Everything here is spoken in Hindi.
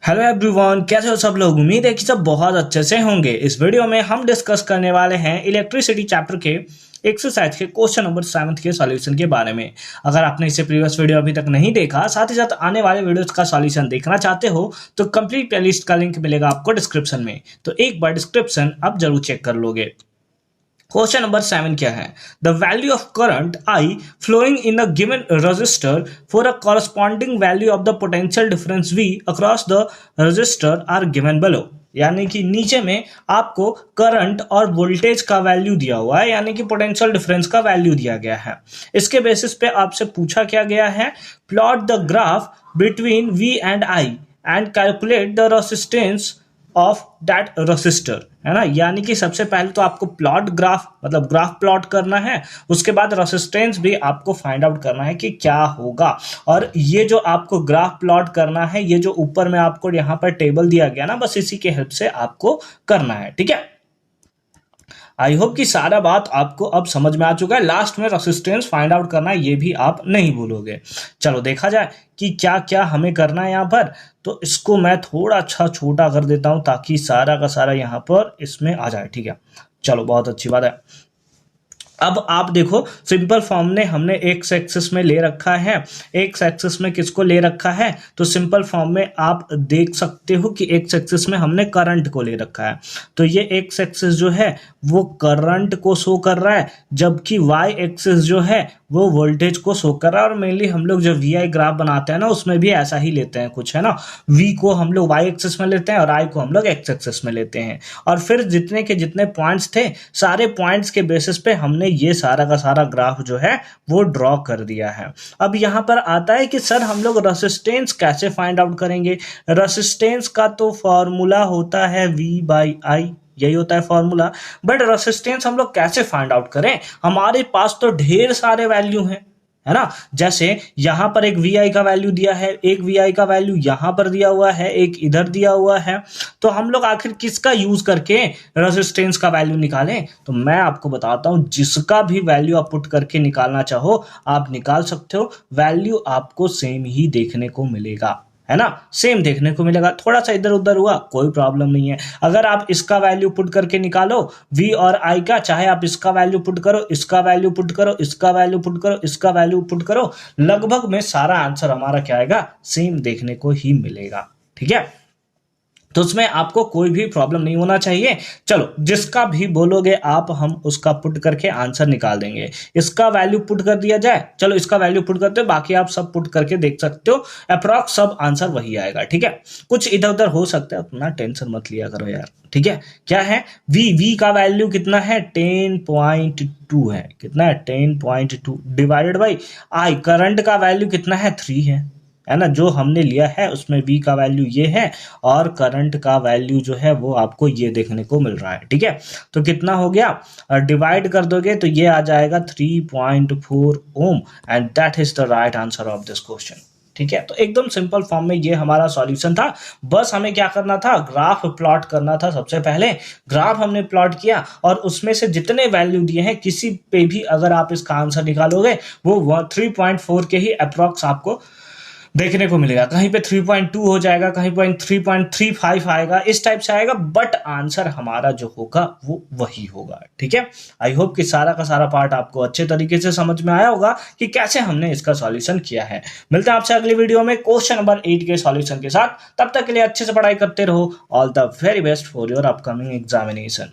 हेलो एवरीवन, कैसे हो सब लोग। उम्मीद है कि सब बहुत अच्छे से होंगे। इस वीडियो में हम डिस्कस करने वाले हैं इलेक्ट्रिसिटी चैप्टर के एक्सरसाइज के क्वेश्चन नंबर 7 के सॉल्यूशन के बारे में। अगर आपने इससे प्रीवियस वीडियो अभी तक नहीं देखा, साथ ही साथ आने वाले वीडियोस का सॉल्यूशन देखना चाहते हो तो कंप्लीट प्लेलिस्ट का लिंक मिलेगा आपको डिस्क्रिप्शन में, तो एक बार डिस्क्रिप्शन आप जरूर चेक कर लोगे। क्वेश्चन नंबर 7 क्या है? The value of current I flowing in a given resistor for a corresponding value of the potential difference V across the resistor are given below। यानी कि नीचे में आपको करंट और वोल्टेज का वैल्यू दिया हुआ है, यानी कि पोटेंशियल डिफरेंस का वैल्यू दिया गया है। इसके बेसिस पे आपसे पूछा क्या गया है, plot the graph between V and I and calculate the resistance of that resistor, है ना। यानी कि सबसे पहले तो आपको प्लॉट ग्राफ मतलब ग्राफ प्लॉट करना है, उसके बाद रेसिस्टेंस भी आपको फाइंड आउट करना है कि क्या होगा। और ये जो आपको ग्राफ प्लॉट करना है, ये जो ऊपर में आपको यहाँ पर टेबल दिया गया ना, बस इसी के हेल्प से आपको करना है, ठीक है। आई होप कि सारा बात आपको अब समझ में आ चुका है। लास्ट में रेसिस्टेंस फाइंड आउट करना है, ये भी आप नहीं भूलोगे। चलो देखा जाए कि क्या क्या हमें करना है यहाँ पर। तो इसको मैं थोड़ा अच्छा छोटा कर देता हूं ताकि सारा का सारा यहाँ पर इसमें आ जाए, ठीक है। चलो बहुत अच्छी बात है। अब आप देखो, सिंपल फॉर्म में हमने एक्स एक्सिस में ले रखा है। एक्स एक्सिस में किसको ले रखा है? तो सिंपल फॉर्म में आप देख सकते हो कि एक्स एक्सिस में हमने करंट को ले रखा है। तो ये एक्स एक्सिस जो है वो करंट को शो कर रहा है, जबकि वाई एक्सिस जो है वो वोल्टेज को शो कर रहा है। और मेनली हम लोग जब वी आई ग्राफ बनाते हैं ना, उसमें भी ऐसा ही लेते हैं कुछ, है ना। वी को हम लोग वाई एक्सिस में लेते हैं और आई को हम लोग एक्स एक्सिस में लेते हैं। और फिर जितने के जितने पॉइंट्स थे, सारे पॉइंट्स के बेसिस पे हमने ये सारा का सारा ग्राफ जो है वो ड्रॉ कर दिया है। अब यहाँ पर आता है कि सर हम लोग रेसिस्टेंस कैसे फाइंड आउट करेंगे। रेसिस्टेंस का तो फॉर्मूला होता है V बाई आई, यही होता है फॉर्मूला। बट रेसिस्टेंस हम लोग कैसे फाइंड आउट करें? हमारे पास तो ढेर सारे वैल्यू हैं, है ना। जैसे यहां पर एक VI का वैल्यू दिया है, एक VI का वैल्यू यहां पर दिया हुआ है, एक इधर दिया हुआ है। तो हम लोग आखिर किसका यूज करके रेजिस्टेंस का वैल्यू निकालें? तो मैं आपको बताता हूं, जिसका भी वैल्यू आप पुट करके निकालना चाहो आप निकाल सकते हो। वैल्यू आपको सेम ही देखने को मिलेगा, है ना, सेम देखने को मिलेगा। थोड़ा सा इधर उधर हुआ कोई प्रॉब्लम नहीं है। अगर आप इसका वैल्यू पुट करके निकालो V और I का, चाहे आप इसका वैल्यू पुट करो, इसका वैल्यू पुट करो, इसका वैल्यू पुट करो, इसका वैल्यू पुट करो, लगभग में सारा आंसर हमारा क्या आएगा, सेम देखने को ही मिलेगा, ठीक है। तो उसमें आपको कोई भी प्रॉब्लम नहीं होना चाहिए। चलो जिसका भी बोलोगे आप, हम उसका पुट करके आंसर निकाल देंगे। इसका वैल्यू पुट कर दिया जाए, चलो इसका वैल्यू पुट करते हो, बाकी आप सब पुट करके देख सकते हो, अप्रॉक्स सब आंसर वही आएगा, ठीक है। कुछ इधर उधर हो सकता है, उतना टेंशन मत लिया करो यार, ठीक है। क्या है? V का वैल्यू कितना है? 10.2 है। कितना है? 10.2 डिवाइडेड बाई I, करंट का वैल्यू कितना है? 3 है ना। जो हमने लिया है उसमें V का वैल्यू ये है और करंट का वैल्यू जो है वो आपको ये देखने को मिल रहा है, ठीक है। तो कितना हो गया? डिवाइड कर दोगे तो ये आ जाएगा 3.4 ohm, and that is the right answer of this question, ठीक है। तो एकदम सिंपल फॉर्म में ये हमारा सॉल्यूशन था। बस हमें क्या करना था, ग्राफ प्लॉट करना था। सबसे पहले ग्राफ हमने प्लॉट किया और उसमें से जितने वैल्यू दिए हैं, किसी पे भी अगर आप इसका आंसर निकालोगे वो 3.4 के ही अप्रॉक्स आपको देखने को मिलेगा। कहीं पे 3.2 हो जाएगा, कहीं पे 3.35 आएगा, इस टाइप से आएगा, बट आंसर हमारा जो होगा वो वही होगा, ठीक है। आई होप कि सारा का सारा पार्ट आपको अच्छे तरीके से समझ में आया होगा कि कैसे हमने इसका सॉल्यूशन किया है। मिलते हैं आपसे अगली वीडियो में क्वेश्चन नंबर 8 के सॉल्यूशन के साथ। तब तक के लिए अच्छे से पढ़ाई करते रहो। All the very best for your upcoming examination.